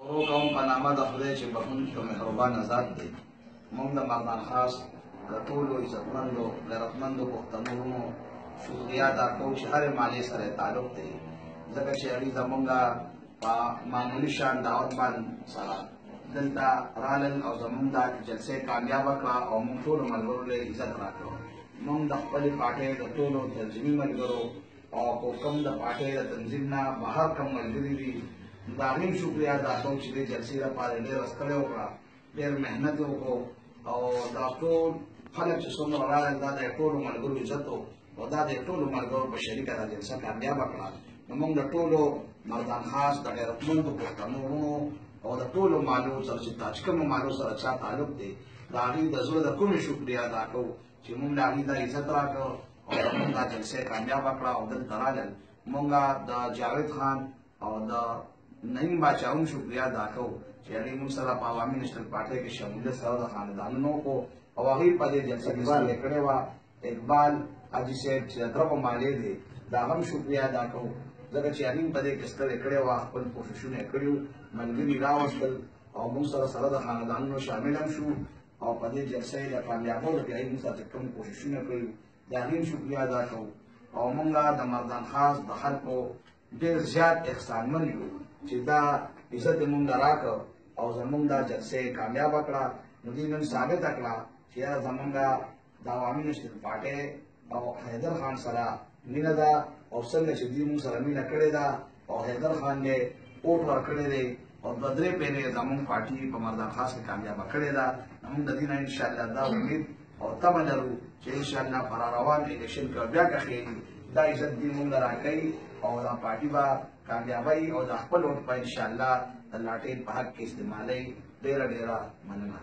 شروع کوم په نامه د خدای چې بخښونکی او مهربان ذات دی. موږ د مردان خاص د ټولو عزتمندو غیرتمندو پښتنو وروڼو شکریا ادا کوو چې هرې مالې سره تعلق دی، ځکه چې هغوی زموږ په معمولي شان دعوت باندې سره دلته رالل او زموږ دا جلسې کامیابه کړه او موږ ټولو ملګرو له عزت راکړو. موږ د خپلې پارټۍ د ټولو تنظیمي ملګرو او کوم د پارټۍ د تنظیم نه بهر کوم ملګري دي د هغوی هم شکریا ادا کوم چې دې جلسې لپاره ډېره ستړې وکړه، ډېر محنت یې وکړو او دا ټول خلک چې څومره راغلل دا د ټولو ملګرو عزت و او دا د ټولو ملګرو په شریکه دا جلسه کامیابه کړه. نو موږ د ټولو مردان خاص د غیرتمندو پښتنو وروڼو او د ټولو مالو سره چې کومو مالو سره چا تعلق دی د هغوی د زړه د کومې شکریا ادا کوو چې موږ د هغوی دا عزت راکړ او زموږ دا جلسه کامیابه کړه او دلته رالل. موږ د جاوید خان او د نعیم باچا هم شکریا ادا کوو چې هغوی موږ سره په عوامي نیشنل پارټۍ کې شمولیت سره د خاندانونو وکړو او هغوی په دې جلسه کې ستړې کړې وه. اقبال حاجي صاحب چې د درغو مالې دی دا هم شکریا ادا کوو ځکه چې هغوی په دې کې ستړې کړې وه، خپل کوښښونه یې کړي وو، ملګري راوستل او موږ سره د خاندانونو شامل هم شو او په دې جلسه یې د کامیابولو کې هغوی موږ سره چې کوم کوښښونه کړي د هغوی هم شکریا ادا کوو. او موږ د مردان خاص د خلکو ډېر زیات احسانمن یو چې دا عزت یې موږ ته راکړ او زموږ دا جلسه یې کامیابه کړه. نو دوی نن ثابته کړه چې یاره زموږ د عوامي نیشنل پارټۍ او حیدر خان سره مینه ده او څنګه چې دوی موږ سره مینه کړې ده او حیدر خان یې اوټ ورکړی دی او دوه درې پیرې یې زموږ پارټي په مردان خاص کې کامیابه کړې ده. موږ د دې نه انشاءالله دا امید او تمه لرو چې انشاءالله په راروان الیکشن کې بیا که خیري دا عزت دوی موږ له راکوي او دا پارټي به کامیابوي او د خپل ووټ به انشاءالله د لاټین په حق کې استعمالوي. ډېره ډېره مننه.